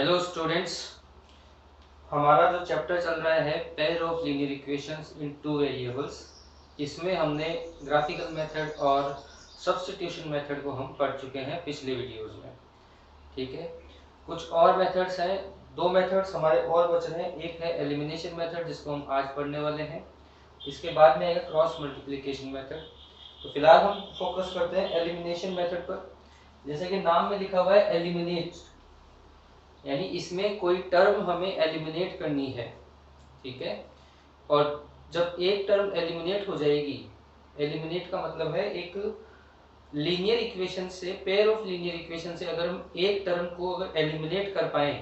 Hello students, हमारा जो chapter चल रहा है pair of linear equations in two variables, इसमें हमने ग्राफिकल मेथड और सब्स्टिट्यूशन मेथड को हम पढ़ चुके हैं पिछले वीडियोस में। ठीक है, कुछ और मेथड्स हैं, दो मेथड्स हमारे और बच रहे हैं। एक है एलिमिनेशन मेथड जिसको हम आज पढ़ने वाले हैं, इसके बाद में आएगा क्रॉस मल्टीप्लिकेशन मेथड। तो फिलहाल हम फोकस करते हैं एलिमिनेशन मेथड पर। जैसे कि नाम में लिखा हुआ है एलिमिनेट, यानी इसमें कोई टर्म हमें एलिमिनेट करनी है। ठीक है, और जब एक टर्म एलिमिनेट हो जाएगी, एलिमिनेट का मतलब है एक लीनियर इक्वेशन से, पेयर ऑफ लीनियर इक्वेशन से अगर हम एक टर्म को अगर एलिमिनेट कर पाए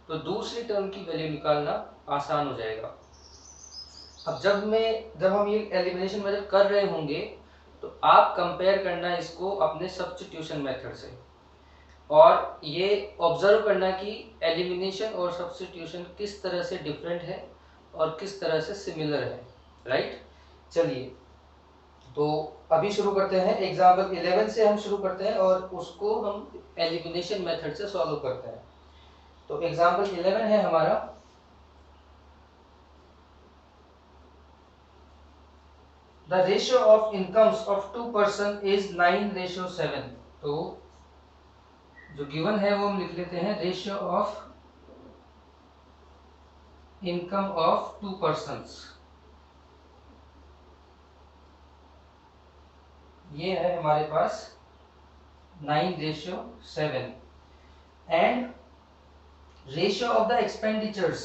तो दूसरी टर्म की वैल्यू निकालना आसान हो जाएगा। अब जब हम ये एलिमिनेशन मेथड कर रहे होंगे तो आप कंपेयर करना इसको अपने सब्स्टिट्यूशन मेथड से, और ये ऑब्जर्व करना कि एलिमिनेशन और सब्स्टिट्यूशन किस तरह से डिफरेंट है और किस तरह से सिमिलर है। राइट, चलिए तो अभी शुरू करते हैं। एग्जाम्पल 11 से हम शुरू करते हैं और उसको हम एलिमिनेशन मेथड से सॉल्व करते हैं। तो एग्जाम्पल 11 है हमारा, the ratio of incomes of 2 person is 9:7। तो जो गिवन है वो हम लिख लेते हैं ratio of income of 2 persons. ये है हमारे पास 9:7 and ratio of the expenditures,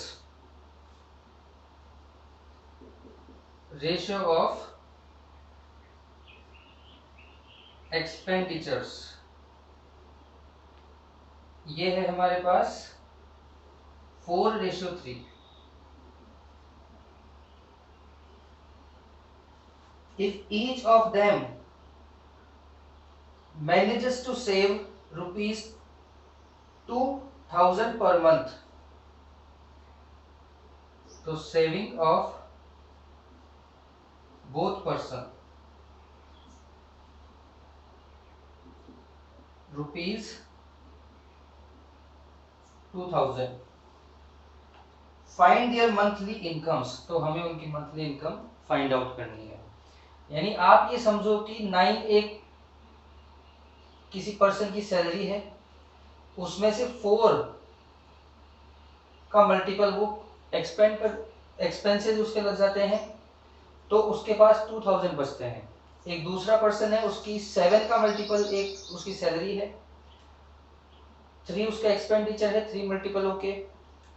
ratio of expenditures ये है हमारे पास 4:3। if each of them manages to save rupees 2000 per month, तो saving of both person rupees 2000, find there monthly incomes. तो हमें उनकी मंथली इनकम फाइंड आउट करनी है। यानी आप ये समझो कि 9 एक किसी पर्सन की सैलरी है, उसमें से 4 का मल्टीपल वो एक्सपेंसेस उसके लग जाते हैं, तो उसके पास 2000 बचते हैं। एक दूसरा पर्सन है, उसकी 7 का मल्टीपल एक उसकी सैलरी है, 3 उसका एक्सपेंडिचर है, 3 मल्टीपल होके,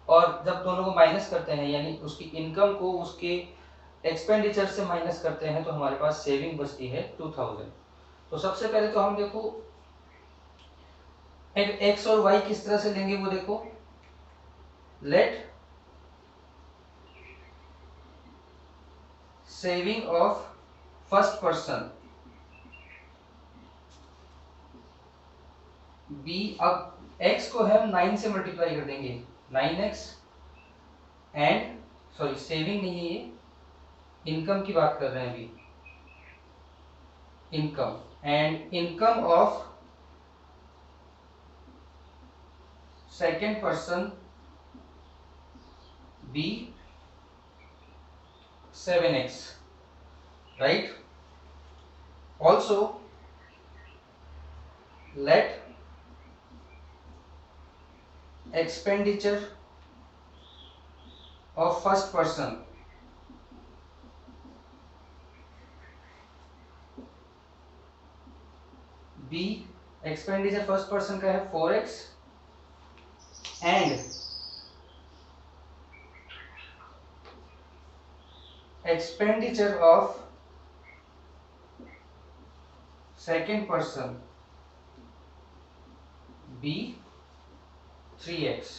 और जब दोनों को माइनस करते हैं यानी उसकी इनकम को उसके एक्सपेंडिचर से माइनस करते हैं तो हमारे पास सेविंग बचती है 2000। तो सबसे पहले तो हम देखो एक्स और वाई किस तरह से लेंगे वो देखो। Let saving of first person be, अब x को हम 9 से मल्टीप्लाई कर देंगे, 9x एंड सॉरी सेविंग नहीं है ये, इनकम की बात कर रहे हैं अभी, income and income of second person be 7x। Right, also let expenditure of first person b, expenditure first person का है 4x and expenditure of second person b 3x।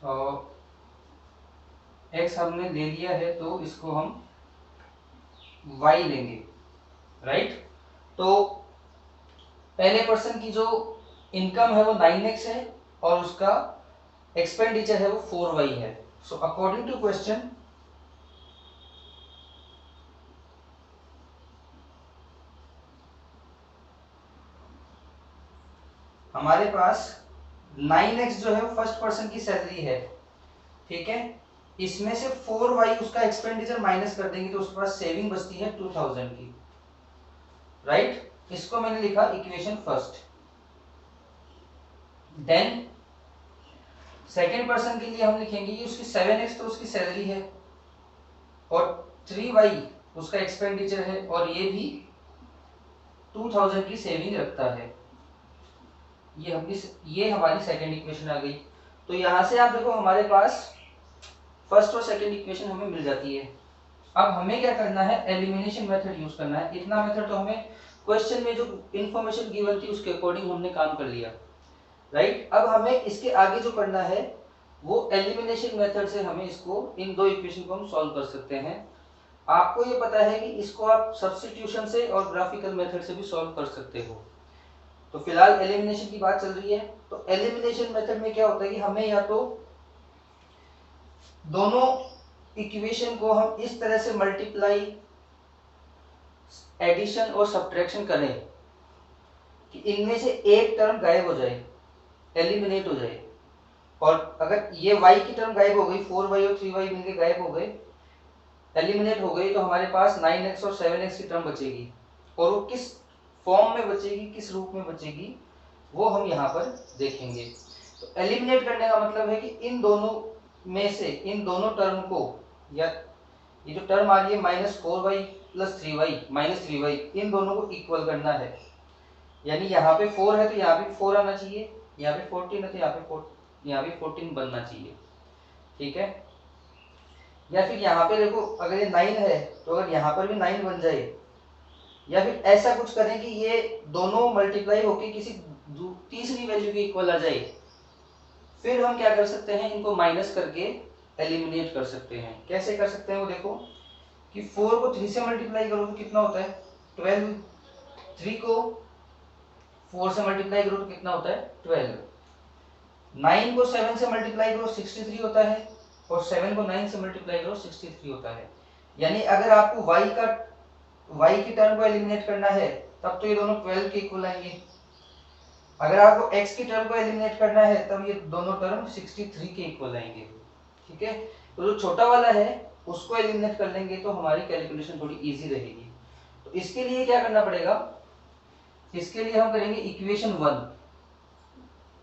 और x हमने ले लिया है तो इसको हम y लेंगे। राइट, तो पहले पर्सन की जो इनकम है वो 9x है और उसका एक्सपेंडिचर है वो 4y है। सो अकॉर्डिंग टू क्वेश्चन हमारे पास 9x जो है फर्स्ट पर्सन की सैलरी है, ठीक है, इसमें से 4y उसका एक्सपेंडिचर माइनस कर देंगे तो उसके पास सेविंग बचती है 2000 की, राइट। इसको मैंने लिखा equation first. Then second person के लिए हम लिखेंगे कि उसकी 7x तो उसकी सैलरी है और 3y उसका एक्सपेंडिचर है और ये भी 2000 की सेविंग रखता है। ये हमारी सेकेंड इक्वेशन आ गई। तो यहां से आप देखो हमारे पास फर्स्ट और सेकेंड इक्वेशन हमें मिल जाती है। अब हमें क्या करना है, एलिमिनेशन मेथड यूज करना है। इतना मेथड तो हमें क्वेश्चन में जो इंफॉर्मेशन गिवन थी उसके अकॉर्डिंग हमने काम कर लिया, राइट। अब हमें इसके आगे जो करना है वो एलिमिनेशन मेथड से हमें इसको इन दो इक्वेशन को हम सॉल्व कर सकते हैं। आपको ये पता है कि इसको आप सब्स्टिट्यूशन से और ग्राफिकल मेथड से भी सॉल्व कर सकते हो। तो फिलहाल एलिमिनेशन की बात चल रही है। तो एलिमिनेशन मेथड में क्या होता है कि हमें या तो दोनों इक्वेशन को हम इस तरह से मल्टीप्लाई, एडिशन और सब्ट्रैक्शन करें कि इनमें से एक टर्म गायब हो जाए, एलिमिनेट हो जाए। और अगर ये y की टर्म गायब हो गई, 4y और 3y मिलके गायब हो गए, एलिमिनेट हो गई, तो हमारे पास 9x और 7x की टर्म बचेगी। और वो किस फॉर्म में बचेगी, किस रूप में बचेगी, वो हम यहाँ पर देखेंगे। तो एलिमिनेट करने का मतलब है कि इन दोनों में से इन दोनों टर्म को, या ये जो टर्म आ रही है -4y + 3y -3y, इन दोनों को इक्वल करना है। यानी यहाँ पे 4 है तो यहाँ पे 4 आना चाहिए, यहाँ पे 14 है तो यहाँ पे 14 बनना चाहिए, ठीक है। या फिर यहाँ पे देखो अगर ये 9 है तो अगर यहाँ पर भी 9 बन जाए, या फिर ऐसा कुछ करें कि ये दोनों मल्टीप्लाई होके किसी तीसरी वैल्यू के इक्वल आ जाए। फिर हम क्या कर सकते हैं, इनको माइनस करके एलिमिनेट कर सकते हैं। कैसे कर सकते हैं वो देखो कि 4 को 3 से मल्टीप्लाई करो तो कितना होता है 12, 3 को 4 से मल्टीप्लाई करो तो कितना होता है 12, 9 को 7 से मल्टीप्लाई करो 63 होता है, और 7 को 9 से मल्टीप्लाई करो 63 होता है। यानी अगर आपको y की टर्म को एलिमिनेट करना है तब तो ये दोनों 12 के इक्वल आएंगे। अगर आपको x की टर्म को एलिमिनेट करना है तब ये दोनों टर्म 63 के इक्वल आएंगे, ठीक है। तो जो छोटा वाला है उसको एलिमिनेट कर लेंगे तो हमारी कैलकुलेशन थोड़ी इजी रहेगी। तो इसके लिए क्या करना पड़ेगा, इसके लिए हम करेंगे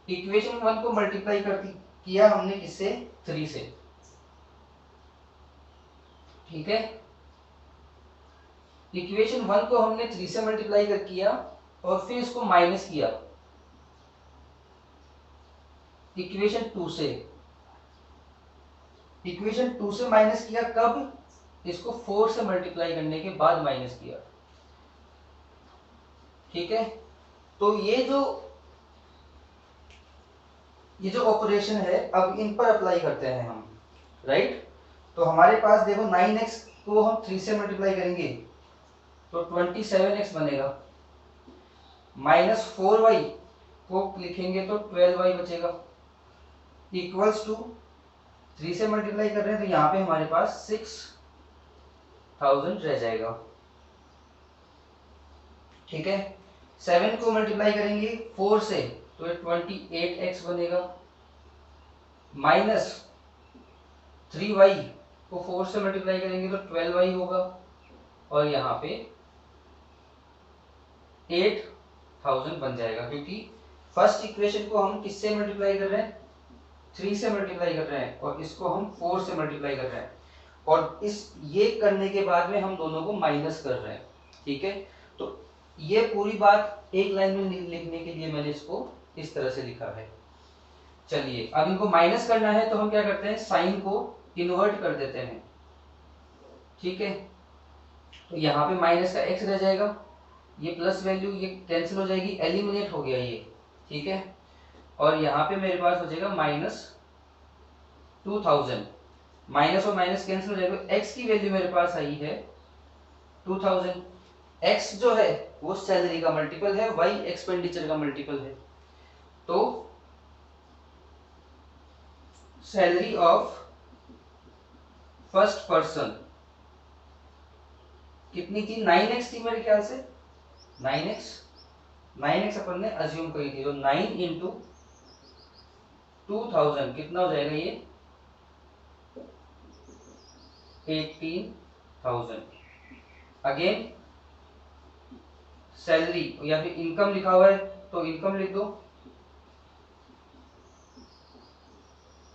इक्वेशन 1 को मल्टीप्लाई किया हमने किससे, 3 से, ठीक है। इक्वेशन 1 को हमने 3 से मल्टीप्लाई कर किया और फिर इसको माइनस किया इक्वेशन 2 से। इक्वेशन 2 से माइनस किया कब, इसको 4 से मल्टीप्लाई करने के बाद माइनस किया, ठीक है। तो ये जो ऑपरेशन है अब इन पर अप्लाई करते हैं हम, राइट। तो हमारे पास देखो 9x को हम 3 से मल्टीप्लाई करेंगे तो 27x बनेगा, -4y को लिखेंगे तो 12y बचेगा, इक्वल्स टू 3 से मल्टीप्लाई कर रहे हैं तो यहाँ पे हमारे पास 6000 रह जाएगा, ठीक है। 7 को मल्टीप्लाई करेंगे 4 से तो ये 28x बनेगा, -3y को 4 से मल्टीप्लाई करेंगे तो 12y होगा, और यहाँ पे 8000 बन जाएगा, क्योंकि फर्स्ट इक्वेशन को हम किससे मल्टीप्लाई कर रहे हैं, 3 से मल्टीप्लाई कर रहे हैं, और इसको हम 4 से मल्टीप्लाई कर रहे हैं, और ये करने के बाद में हम दोनों को माइनस कर रहे हैं, ठीक है। तो ये पूरी बात एक लाइन में लिखने के लिए मैंने इसको इस तरह से लिखा है। चलिए अब इनको माइनस करना है तो हम क्या करते हैं, साइन को इन्वर्ट कर देते हैं, ठीक है। तो यहाँ पे माइनस का x रह जाएगा, ये प्लस वैल्यू ये कैंसिल हो जाएगी, एलिमिनेट हो गया ये, ठीक है। और यहाँ पे मेरे पास बचेगा -2000, माइनस और माइनस कैंसिल हो जाएगा, x की वैल्यू मेरे पास आई है 2000। x जो है वो सैलरी का मल्टीपल है, y एक्सपेंडिचर का मल्टीपल है। तो सैलरी ऑफ फर्स्ट पर्सन कितनी थी, 9x थी मेरे ख्याल से, 9x अपन ने अज्यूम करी थी, तो 9 × 2000 कितना हो जाएगा ये 18,000। अगेन सैलरी या फिर इनकम लिखा हुआ है तो इनकम लिख दो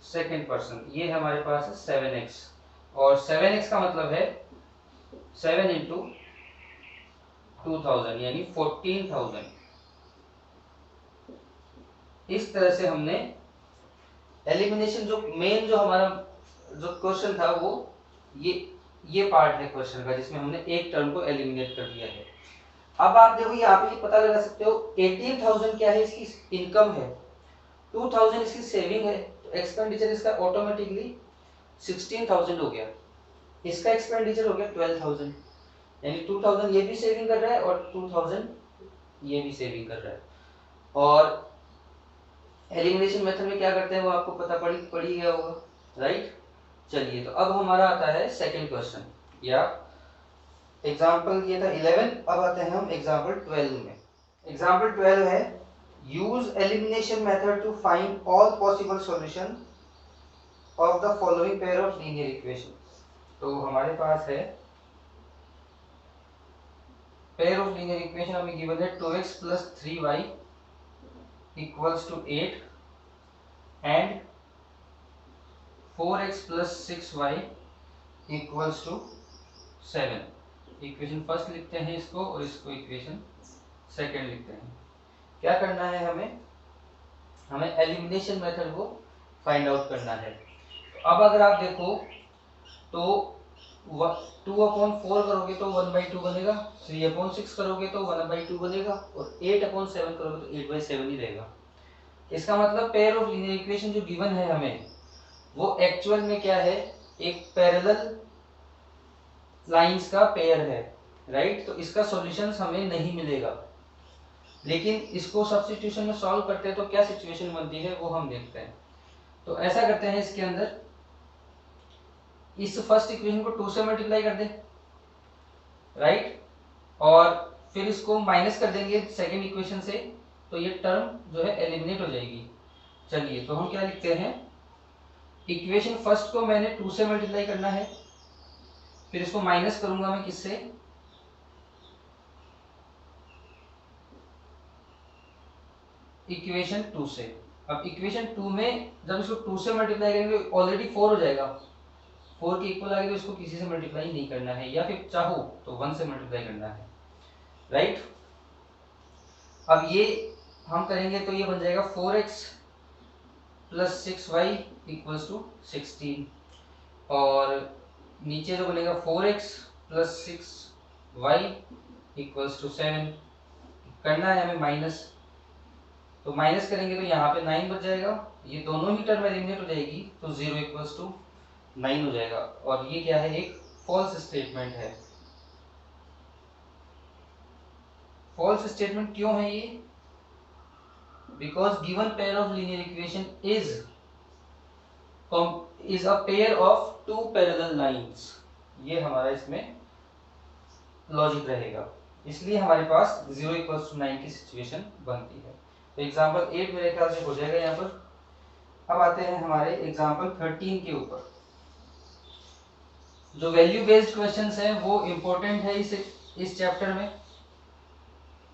सेकेंड पर्सन, ये हमारे पास है 7x और 7x का मतलब है 7 इंटू 2000 यानी 14,000। इस तरह से हमने एलिमिनेशन जो मेन जो हमारा जो क्वेश्चन था वो ये पार्ट है क्वेश्चन का जिसमें हमने एक टर्म को एलिमिनेट कर दिया है। अब आप देखो यहाँ पे पता लगा सकते हो 18,000 क्या है, इसकी इनकम है, 2,000 इसकी सेविंग है, तो एक्सपेंडिचर इसका ऑटोमेटिकली 16,000 हो गया, इसका एक्सपेंडिचर हो गया 12,000, यानी 2,000 ये भी सेविंग कर रहा है और 2,000 ये भी सेविंग कर रहा है। और एलिमिनेशन मेथड में क्या करते हैं वो आपको पता पड़ी गया होगा, राइट। चलिए तो अब हमारा आता है सेकंड क्वेश्चन, या एग्जांपल ये था 11, अब आते हैं हम एग्जांपल 12 में। एग्जांपल 12 है use elimination method to find all possible solution of the following pair of linear equation. तो हमारे पास है पेयर ऑफ लीनियर इक्वेशन हमें गिवन है 2x + 3y equals to 8 and 4x + 6y equals to 7। Equation first लिखते हैं इसको और इसको इक्वेशन सेकंड लिखते हैं। क्या करना है हमें एलिमिनेशन मेथड को फाइंड आउट करना है। तो अब अगर आप देखो तो 2/4 करोगे तो 1/2 बनेगा, 3/6 करोगे तो 1/2 बनेगा और 8/7 करोगे तो 8/7 ही रहेगा। इसका मतलब पेयर ऑफ लीनियर इक्वेशन जो गिवन है हमें वो एक्चुअल में क्या है, एक पैरेलल लाइंस का पेयर है, राइट। तो इसका सॉल्यूशंस हमें नहीं मिलेगा, लेकिन इसको सब्स्टिट्यूशन में सॉल्व करते हैं तो क्या सिचुएशन बनती है वो हम देखते हैं। तो ऐसा करते हैं, इसके अंदर इस फर्स्ट इक्वेशन को 2 से मल्टीप्लाई कर दें, राइट, और फिर इसको माइनस कर देंगे सेकेंड इक्वेशन से, तो ये टर्म जो है एलिमिनेट हो जाएगी। चलिए तो हम क्या लिखते हैं, इक्वेशन फर्स्ट को मैंने 2 से मल्टीप्लाई करना है, फिर इसको माइनस करूंगा मैं किससे, इक्वेशन 2 से। अब इक्वेशन 2 में जब इसको 2 से मल्टीप्लाई करेंगे ऑलरेडी 4 हो जाएगा, 4 के इक्वल आएगा तो इसको किसी से मल्टीप्लाई नहीं करना है, या फिर चाहो तो 1 से मल्टीप्लाई करना है, राइट। अब ये हम करेंगे तो ये बन जाएगा 4x + 6y = 16 और नीचे जो बनेगा 4x + 6y = 7। करना है हमें माइनस, तो माइनस करेंगे तो यहाँ पे 9 बच जाएगा, ये दोनों ही टर्म एलिमिनेट हो जाएगी तो 0 = 9 हो जाएगा। और ये क्या है, एक फॉल्स स्टेटमेंट है। फॉल्स स्टेटमेंट क्यों है ये, because given pair of linear equation is a pair of 2 parallel lines. ये हमारा इसमें लॉजिक रहेगा, इसलिए हमारे पास 0 = 9 की सिचुएशन बनती है। तो एग्जांपल 8 मेरे ख्याल से हो जाएगा यहाँ पर। अब आते हैं हमारे एग्जांपल 13 के ऊपर। जो वैल्यू बेस्ड क्वेश्चंस हैं वो इम्पोर्टेंट है इस चैप्टर में,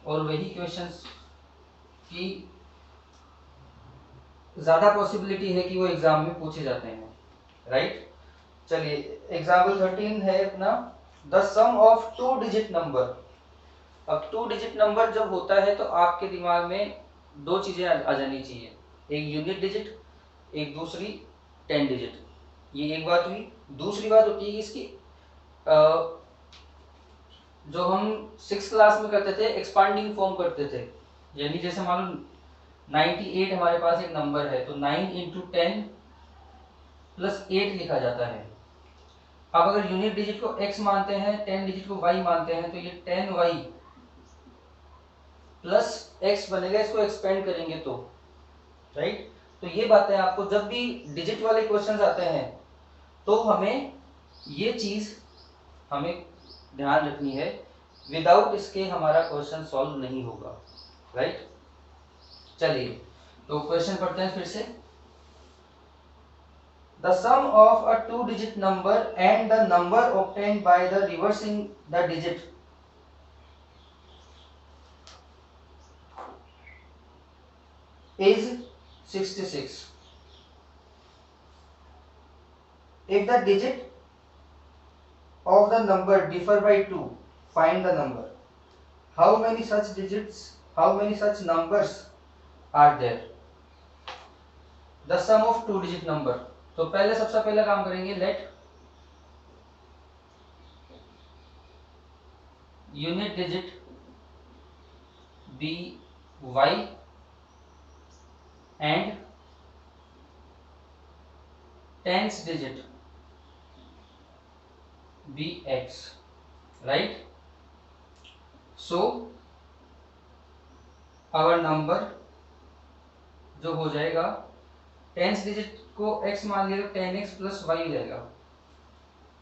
और वही क्वेश्चंस की ज्यादा पॉसिबिलिटी है कि वो एग्जाम में पूछे जाते हैं, राइट। चलिए एग्जांपल 13 है अपना, the sum of 2 digit number. अब 2 डिजिट नंबर जब होता है तो आपके दिमाग में 2 चीजें आ जानी चाहिए, एक यूनिट डिजिट, एक दूसरी 10 डिजिट। ये एक बात हुई। दूसरी बात होती है इसकी जो हम 6th क्लास में करते थे, एक्सपांडिंग फॉर्म करते थे, यानी जैसे मान लो 98 हमारे पास एक नंबर है तो 9 × 10 + 8 लिखा जाता है। अब अगर यूनिट डिजिट को x मानते हैं, 10 डिजिट को y मानते हैं, तो ये 10y + x बनेगा, इसको एक्सपेंड करेंगे तो, राइट। तो ये बातें आपको जब भी डिजिट वाले क्वेश्चंस आते हैं तो हमें ये चीज हमें ध्यान रखनी है, विदाउट इसके हमारा क्वेश्चन सॉल्व नहीं होगा, राइट। चलिए तो क्वेश्चन पढ़ते हैं फिर से। the sum of a two-digit number and the number obtained by the reversing the digit is 66. If the digit of the number differ by 2, find the number. How many such digits, how many such numbers are there? The sum of two digit number. तो पहले सबसे पहले काम करेंगे, let unit digit be y and tens digit be x, right? So our number जो हो जाएगा, tens digit को x मान लिया तो 10x प्लस y हो जाएगा,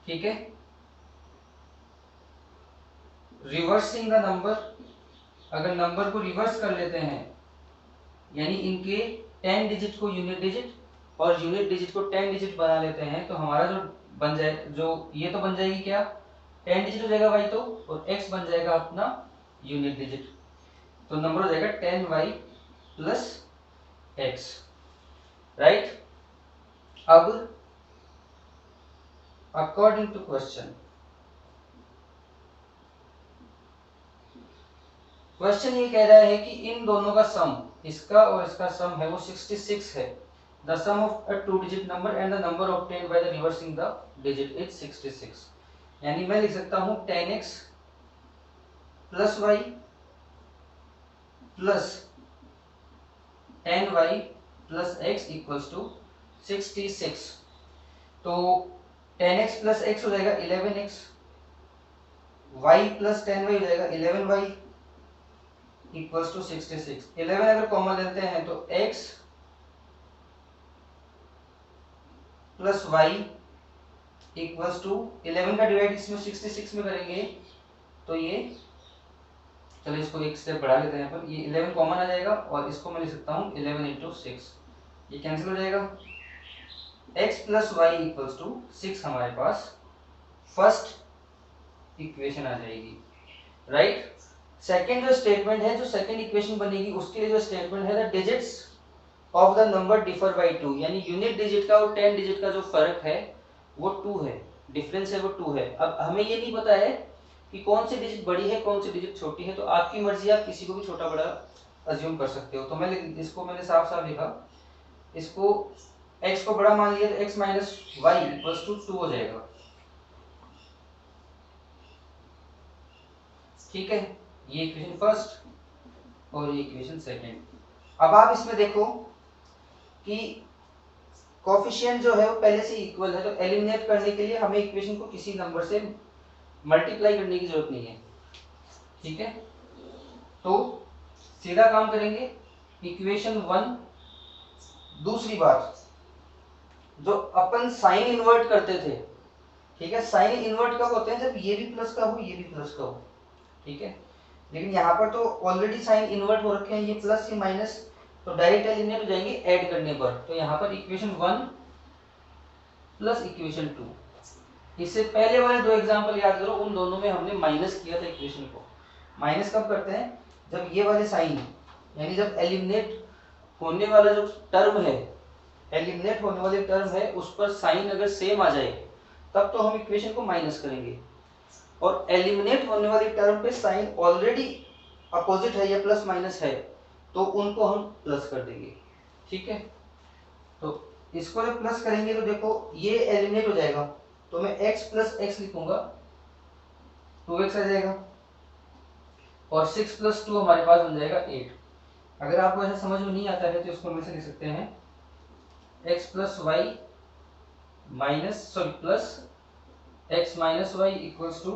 ठीक है। रिवर्सिंग द नंबर, अगर नंबर को रिवर्स कर लेते हैं, यानी इनके 10 डिजिट को यूनिट डिजिट और यूनिट डिजिट को 10 डिजिट बना लेते हैं, तो हमारा जो बन जाए, जो ये तो बन जाएगी क्या, 10 डिजिट हो जाएगा y तो, और x बन जाएगा अपना यूनिट डिजिट, तो नंबर हो जाएगा 10y प्लस x, राइट। अब अकॉर्डिंग टू क्वेश्चन ये कह रहा है कि इन दोनों का सम, इसका और इसका सम है वो 66 है। The sum of a two digit number and the number obtained by the reversing the digit is 66, यानी मैं लिख सकता हूं 10x plus y plus 10y plus x equals to 66। तो 10x प्लस x हो जाएगा 11x, y प्लस 10y हो जाएगा 11y इक्वल्स टू 66। 11 अगर कॉमन लेते हैं तो x plus y equals to 11 का डिवाइड इसमें 66 में करेंगे तो ये, चलो इसको एक स्टेप बढ़ा लेते हैं, पर ये 11 कॉमन आ जाएगा और इसको मैं लिख सकता हूँ 11 इंटू 6, ये कैंसिल हो जाएगा। x plus y equals to 6 हमारे पास फर्स्ट इक्वेशन आ जाएगी, राइट। सेकेंड जो स्टेटमेंट है, जो सेकेंड इक्वेशन बनेगी, उसके लिए जो स्टेटमेंट है, the digits of the number differ by 2, यानी यूनिट डिजिट का और 10 डिजिट का जो फर्क है वो 2 है, डिफरेंस है वो 2 है। अब हमें ये नहीं पता है कि कौन सी डिजिट बड़ी है कौन सी डिजिट छोटी है, तो आपकी मर्जी, आप किसी को भी छोटा बड़ा अज्यूम कर सकते हो। तो मैं इसको मैंने साफ साफ लिखा, इसको x को बड़ा मान लिया तो x minus y equals to 2 हो जाएगा, ठीक है। ये इक्वेशन फर्स्ट और ये इक्वेशन सेकेंड। अब आप इसमें देखो कि कोफिशिएंट जो है वो पहले से इक्वल है, तो एलिमिनेट करने के लिए हमें इक्वेशन को किसी नंबर से मल्टीप्लाई करने की जरूरत नहीं है, ठीक है। तो सीधा काम करेंगे, इक्वेशन 1। दूसरी बात, जो अपन साइन इन्वर्ट करते थे, ठीक है, साइन इन्वर्ट कब होते हैं, जब ये भी प्लस का हो ये भी प्लस का हो, ठीक है। लेकिन यहाँ पर तो ऑलरेडी साइन इन्वर्ट हो रखे हैं, ये प्लस ये माइनस, तो डायरेक्ट एलिमिनेट हो जाएंगे ऐड करने पर। तो यहाँ पर इक्वेशन 1 प्लस इक्वेशन 2, इससे पहले वाले दो एग्जांपल याद करो, उन दोनों में हमने माइनस किया था इक्वेशन को। माइनस कब करते हैं, जब ये वाले साइन, यानी जब एलिमिनेट होने वाला जो टर्म है, एलिमिनेट होने वाले टर्म है उस पर साइन अगर सेम आ जाए तब तो हम इक्वेशन को माइनस करेंगे, और एलिमिनेट होने वाली टर्म पे साइन ऑलरेडी अपोजिट है या प्लस माइनस है तो उनको हम प्लस कर देंगे, ठीक है। तो इसको जब प्लस करेंगे तो देखो ये एलिमिनेट हो जाएगा, तो मैं x प्लस एक्स लिखूंगा, 2x आ जाएगा, और 6 प्लस 2 हमारे पास बन जाएगा 8। अगर आपको ऐसा समझ में नहीं आता है तो इसको हम ऐसे लिख सकते हैं, x plus y minus sorry plus x minus y equals to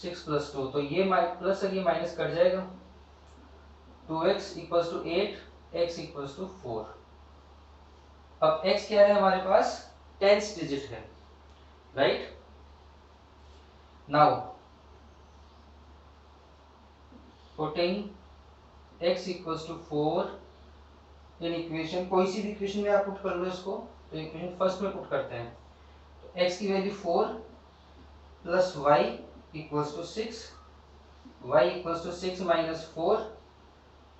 6 plus 2, तो ये प्लस और ये माइनस कट जाएगा, 2x equals to 8, x equals to 4। अब x क्या है हमारे पास, टेंस डिजिट है, right. Now putting x equals to 4 in equation, कोई सी भी इक्वेशन में आप पुट कर लो इसको, तो इक्वेशन फर्स्ट में पुट करते हैं। तो x की value 4 plus y equals to 6, y equals to 6 minus 4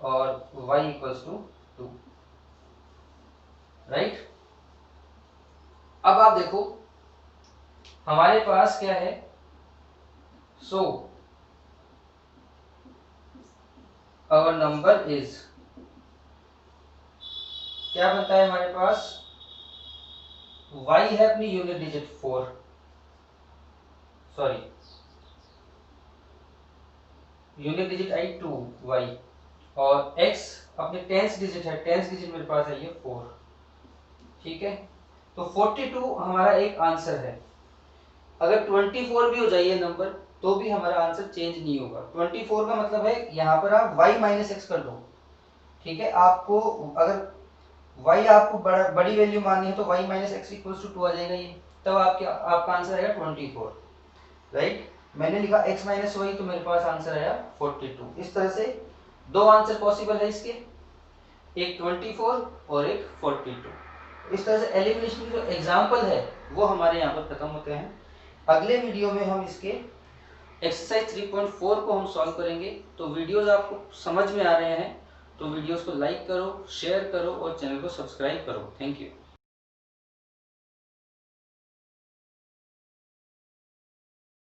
और y इक्वल्स टू 2, राइट। अब आप देखो हमारे पास क्या है, सो आवर नंबर इज, क्या बनता है हमारे पास, y है अपनी unit digit 4, sorry unit digit I 2y, और x अपने टेंस डिजिट है, टेंस डिजिट मेरे पास है ये 4, ठीक है। तो 42 हमारा एक आंसर है। अगर 24 भी हो जाए ये नंबर तो भी हमारा आंसर चेंज नहीं होगा। 24 का मतलब है यहाँ पर आप y माइनस एक्स कर लो, ठीक है। आपको अगर y आपको बड़ी वैल्यू माननी है तो y minus x equals to 2 आ जाएगा ये, तब आपका आंसर आएगा 24, राइट। मैंने लिखा x माइनस वाई तो मेरे पास आंसर आया 42। इस तरह से दो आंसर पॉसिबल है इसके, एक 24 और एक 42। इस तरह से एलिमिनेशन की जो एग्जाम्पल है वो हमारे यहाँ पर खत्म होते हैं। अगले वीडियो में हम इसके एक्सरसाइज 3.4 को हम सॉल्व करेंगे। तो वीडियोस आपको समझ में आ रहे हैं तो वीडियोस को लाइक करो, शेयर करो और चैनल को सब्सक्राइब करो। Thank you.